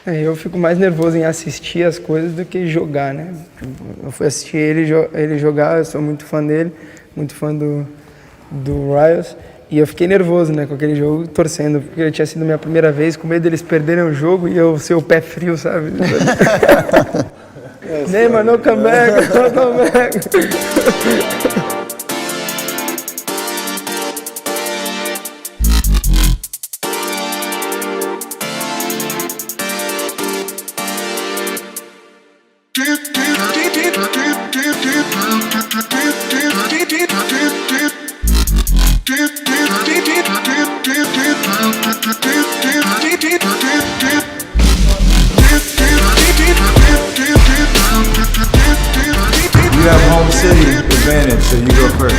Eu fico mais nervoso em assistir as coisas do que jogar, né? Eu fui assistir ele jogar, eu sou muito fã dele, muito fã do Royals, e eu fiquei nervoso, né, com aquele jogo, torcendo, porque tinha sido minha primeira vez, com medo deles perderem o jogo e eu ser o pé frio, sabe? Neymar, no comeback, no comeback. You have home city advantage, so you go first.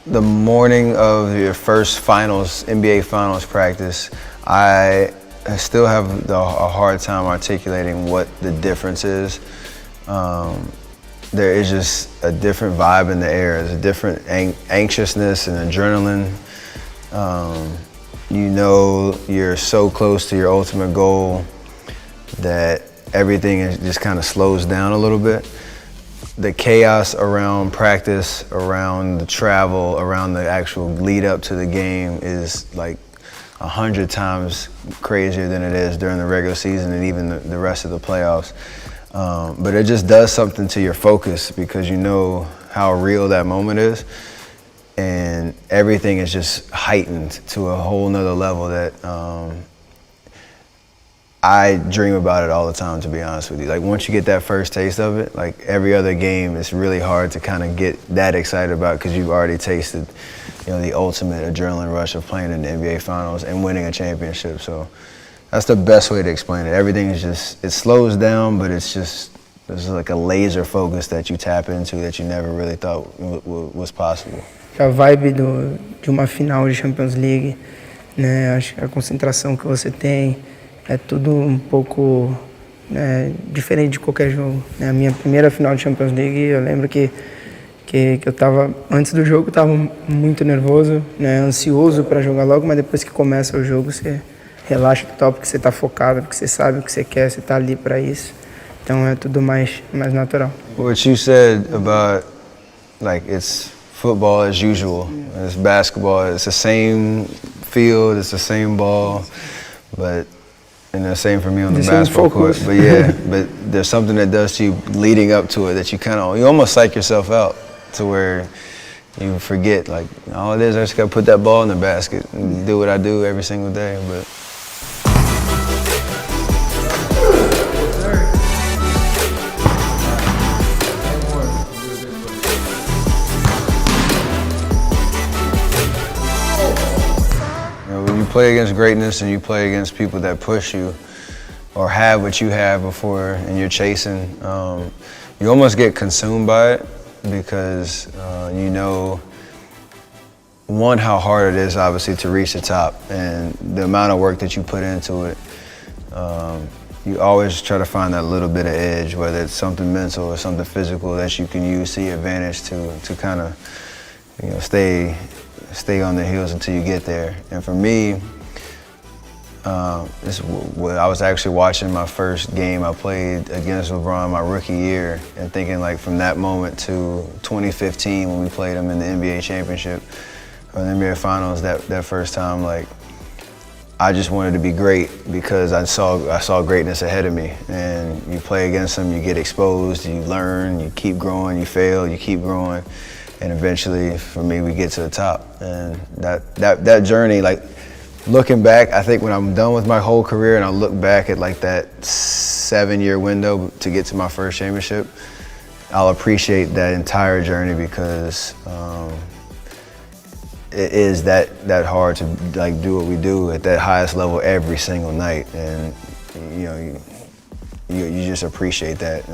The morning of your first finals, NBA finals practice, I still have a hard time articulating what the difference is. There is just a different vibe in the air. There's a different anxiousness and adrenaline. You know you're so close to your ultimate goal that everything just kind of slows down a little bit. The chaos around practice, around the travel, around the actual lead up to the game is like 100 times crazier than it is during the regular season and even the rest of the playoffs. But it just does something to your focus because you know how real that moment is, and everything is just heightened to a whole nother level that I dream about it all the time, to be honest with you. Like once you get that first taste of it, like every other game, it's really hard to kind of get that excited about because you've already tasted, you know, the ultimate adrenaline rush of playing in the NBA Finals and winning a championship. So that's the best way to explain it. Everything is just, it slows down, but it's just, there's like a laser focus that you tap into that you never really thought was possible. A vibe de uma final de Champions League, né? Acho que a concentração que você tem é tudo um pouco diferente de qualquer jogo. Né? A minha primeira final de Champions League, eu lembro que eu tava, antes do jogo, eu tava muito nervoso, né? Ansioso para jogar logo, mas depois que começa o jogo, você relaxa total, porque você tá focado, porque você sabe o que você quer, você tá ali para isso. Então é tudo mais natural. What you said about, like, it's football as usual, it's basketball, it's the same field, it's the same ball, but and the same for me on the basketball court. But yeah, but there's something that does to you leading up to it that you you almost psych yourself out to where you forget, like, all it is, I just gotta put that ball in the basket and do what I do every single day. But when you play against greatness and you play against people that push you or have what you have before and you're chasing, you almost get consumed by it because you know, one, how hard it is obviously to reach the top and the amount of work that you put into it. You always try to find that little bit of edge, whether it's something mental or something physical that you can use to your advantage to kind of, you know, stay on the heels until you get there. And for me, I was actually watching my first game I played against LeBron my rookie year and thinking, like, from that moment to 2015 when we played him in the NBA championship or the NBA finals that first time, like, I just wanted to be great because I saw greatness ahead of me. And you play against him, you get exposed, you learn, you keep growing, you fail, you keep growing. And eventually, for me, we get to the top. And that journey, like, looking back, I think when I'm done with my whole career and I look back at, like, that 7-year window to get to my first championship, I'll appreciate that entire journey because it is that hard to, like, do what we do at that highest level every single night. And, you know, you just appreciate that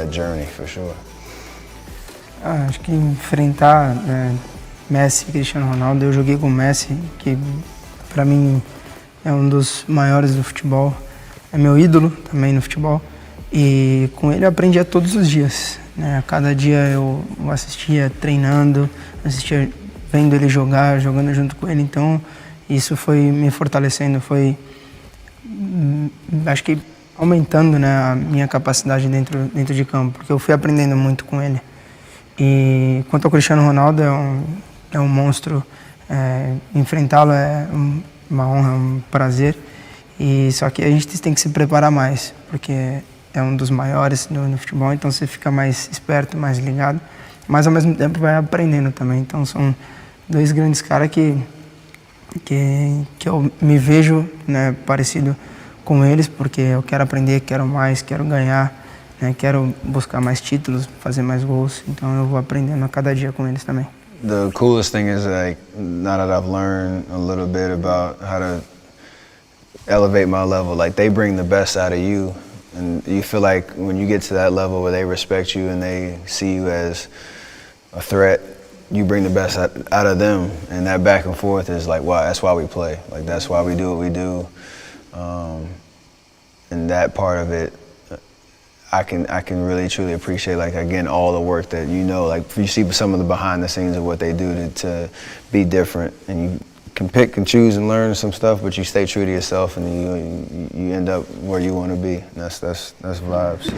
journey for sure. Acho que enfrentar Messi e Cristiano Ronaldo. Eu joguei com o Messi, que para mim é um dos maiores do futebol, é meu ídolo também no futebol, e com ele eu aprendia todos os dias, né? Cada dia eu assistia treinando, assistia vendo ele jogar, jogando junto com ele, então isso foi me fortalecendo, foi, acho que aumentando, né, a minha capacidade dentro de campo, porque eu fui aprendendo muito com ele. E quanto ao Cristiano Ronaldo, é um monstro, enfrentá-lo é uma honra, um prazer, e só que a gente tem que se preparar mais, porque é um dos maiores no futebol, então você fica mais esperto, mais ligado, mas ao mesmo tempo vai aprendendo também. Então são dois grandes caras que eu me vejo, né, parecido com eles, porque eu quero aprender, quero mais, quero ganhar, né, quero buscar mais títulos, fazer mais gols, então eu vou aprendendo a cada dia com eles também. The coolest thing is, like, now that I've learned a little bit about how to elevate my level, like, they bring the best out of you, and you feel like when you get to that level where they respect you and they see you as a threat, you bring the best out of them, and that back and forth is like, wow, that's why we play. Like, that's why we do what we do, and that part of it, I can really truly appreciate, like, again, all the work that like you see some of the behind the scenes of what they do to be different, and you can pick and choose and learn some stuff, but you stay true to yourself, and you end up where you want to be. And that's vibes.